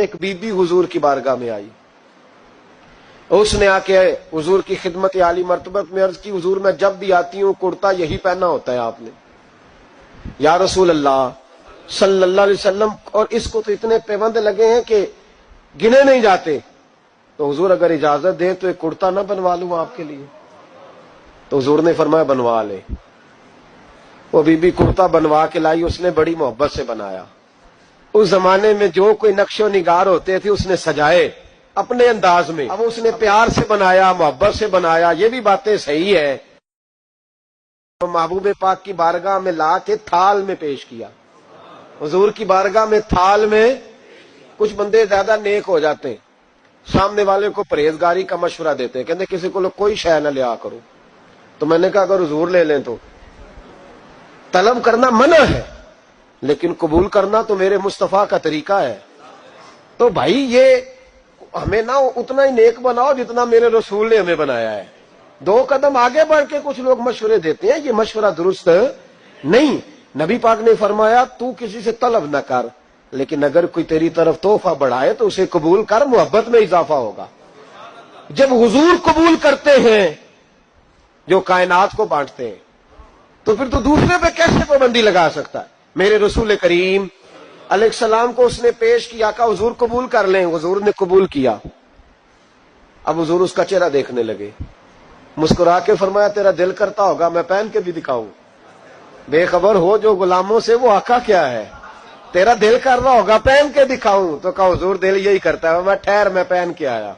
ایک बीबी हुजूर की बारगाह में आई, उसने आके हुजूर की खिदमत आली मर्तबत में अर्ज की, हुजूर मैं जब भी आती हूँ कुर्ता यही पहना होता है आपने, या रसूल अल्लाह सल्लल्लाहु अलैहि वसल्लम, और इसको तो इतने पैबंद लगे हैं कि गिने नहीं जाते, तो हुजूर अगर इजाजत दें तो एक कुर्ता ना बनवा लूं आपके लिए। तो हुजूर ने फरमाया बनवा ले। वो बीबी कुर्ता बनवा के लाई, उसने बड़ी मोहब्बत से बनाया। उस जमाने में जो कोई नक्शो निगार होते थे उसने सजाए अपने अंदाज में, अब उसने प्यार से बनाया, मोहब्बत से बनाया, ये भी बातें सही है। तो महबूब पाक की बारगाह में ला के थाल में पेश किया। हुजूर की बारगाह में थाल में, कुछ बंदे ज्यादा नेक हो जाते हैं, सामने वाले को परहेजगारी का मशवरा देते हैं, कहते किसी को कोई शय न लिया करो। तो मैंने कहा अगर हुजूर ले लें तो तलब करना मना है, लेकिन कबूल करना तो मेरे मुस्तफा का तरीका है। तो भाई ये हमें ना उतना ही नेक बनाओ जितना मेरे रसूल ने हमें बनाया है। दो कदम आगे बढ़ के कुछ लोग मशवरे देते हैं, ये मशवरा दुरुस्त नहीं। नबी पाक ने फरमाया तू किसी से तलब न कर, लेकिन अगर कोई तेरी तरफ तोहफा बढ़ाए तो उसे कबूल कर, मोहब्बत में इजाफा होगा। जब हुजूर कबूल करते हैं जो कायनात को बांटते हैं, तो फिर तो दूसरे पे कैसे पाबंदी लगा सकता है। मेरे रसूल करीम अलैहिस्सलाम को उसने पेश किया, कहा हुजूर कबूल कर लें। हुजूर ने कबूल किया। अब हुजूर उसका चेहरा देखने लगे, मुस्कुरा के फरमाया तेरा दिल करता होगा मैं पहन के भी दिखाऊं। बेखबर हो जो गुलामों से वो आका क्या है, तेरा दिल कर रहा होगा पहन के दिखाऊं। तो कहा हुजूर दिल यही करता है, मैं ठहर मैं पहन के आया।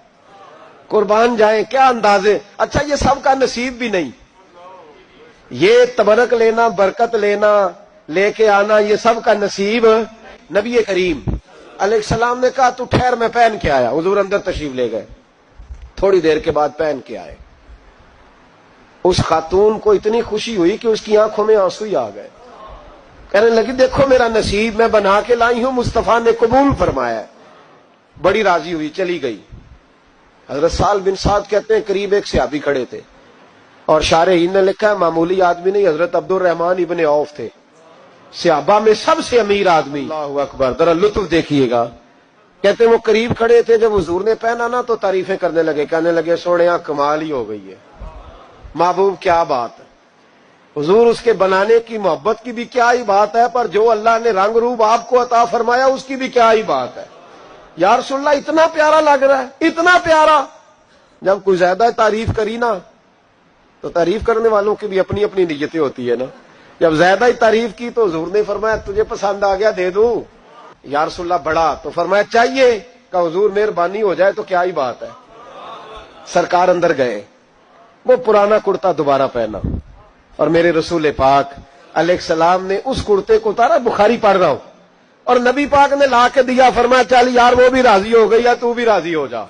कुर्बान जाए क्या अंदाजे। अच्छा ये सबका नसीब भी नहीं, ये तबरक लेना, बरकत लेना, लेके आना, ये सब का नसीब नबी करीम अलैहिस्सलाम ने कहा तू ठहर मैं पहन के आया। हुजूर अंदर तशरीफ ले गए, थोड़ी देर के बाद पहन के आए। उस खातून को इतनी खुशी हुई कि उसकी आंखों में आंसू ही आ गए। कहने लगी देखो मेरा नसीब मैं बना के लाई हूं, मुस्तफा ने कबूल फरमाया। बड़ी राजी हुई, चली गई। हजरत साल बिन साद कहते हैं करीब एक सहाबी खड़े थे, और शारहीन ने लिखा है मामूली आदमी नहीं, हजरत अब्दुल रहमान इब्ने औफ थे, सहाबा में सबसे अमीर आदमी। अल्लाहु अकबर, जरा लुत्फ देखिएगा। कहते वो करीब खड़े थे, जब हुजूर ने पहना ना तो तारीफें करने लगे, कहने लगे सोनिया कमाल ही हो गई है, महबूब क्या बात है। हुजूर उसके बनाने की मोहब्बत की भी क्या ही बात है, पर जो अल्लाह ने रंग रूप आपको अता फरमाया उसकी भी क्या ही बात है। या रसूलल्लाह इतना प्यारा लग रहा है, इतना प्यारा। जब कोई ज्यादा तारीफ करी ना, तो तारीफ करने वालों की भी अपनी अपनी नीयतें होती है ना। जब ज्यादा ही तारीफ की तो हुजूर ने फरमाया तुझे पसंद आ गया दे दूं। या रसूलल्लाह बड़ा, तो फरमाया चाहिए, का हुजूर मेहरबानी हो जाए तो क्या ही बात है। सरकार अंदर गए, वो पुराना कुर्ता दोबारा पहना, और मेरे रसूल पाक अलैहिस्सलाम ने उस कुर्ते को उतारा। बुखारी पढ़ रहा हूं, और नबी पाक ने ला के दिया, फरमाया चल यार वो भी राजी हो गई या तू भी राजी हो जा,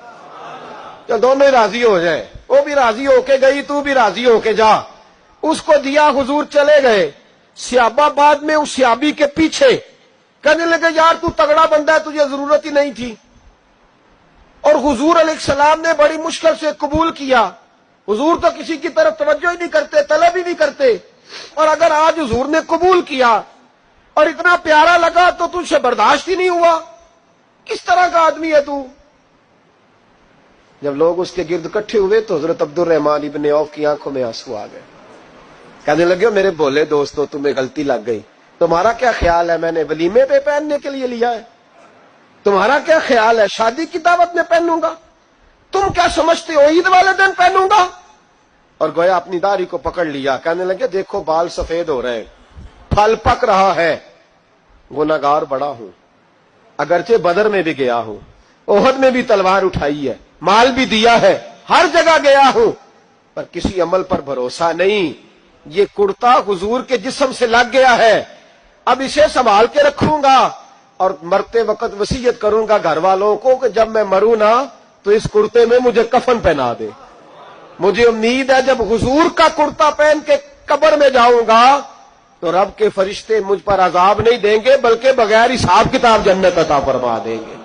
चल दोनों ही राजी हो जाए। वो भी राजी होके गई, तू भी राजी होके जा। उसको दिया, हुजूर चले गए। सहाबा बाद में उस सहाबी के पीछे कहने लगे यार तू तगड़ा बंदा है, तुझे जरूरत ही नहीं थी। और हुजूर अलैहिस्सलाम ने बड़ी मुश्किल से कबूल किया। हुजूर तो किसी की तरफ तवज्जो ही नहीं करते, तलब ही नहीं करते, और अगर आज हुजूर ने कबूल किया और इतना प्यारा लगा तो तुझसे बर्दाश्त ही नहीं हुआ। किस तरह का आदमी है तू। जब लोग उसके गिर्द इकट्ठे हुए तो हजरत अब्दुल रहमान इब्ने औफ की आंखों में आंसू आ गए। कहने लगे मेरे भोले दोस्तों तुम्हें गलती लग गई, तुम्हारा क्या ख्याल है मैंने वलीमे पे पहनने के लिए लिया है, तुम्हारा क्या ख्याल है शादी की दावत में पहनूंगा, तुम क्या समझते हो ईद वाले दिन पहनूंगा। और गोया अपनी दाढ़ी को पकड़ लिया। कहने लगे देखो बाल सफेद हो रहे, फल पक रहा है, गुनाहगार बड़ा हूं, अगरचे बदर में भी गया हूं, ओहद में भी तलवार उठाई है, माल भी दिया है, हर जगह गया हूं, पर किसी अमल पर भरोसा नहीं। ये कुर्ता हुजूर के जिस्म से लग गया है, अब इसे संभाल के रखूंगा, और मरते वक्त वसीयत करूंगा घर वालों को कि जब मैं मरूं ना तो इस कुर्ते में मुझे कफन पहना दे। मुझे उम्मीद है जब हुजूर का कुर्ता पहन के कब्र में जाऊंगा तो रब के फरिश्ते मुझ पर अजाब नहीं देंगे, बल्कि बगैर हिसाब किताब जन्नत अता फरमा देंगे।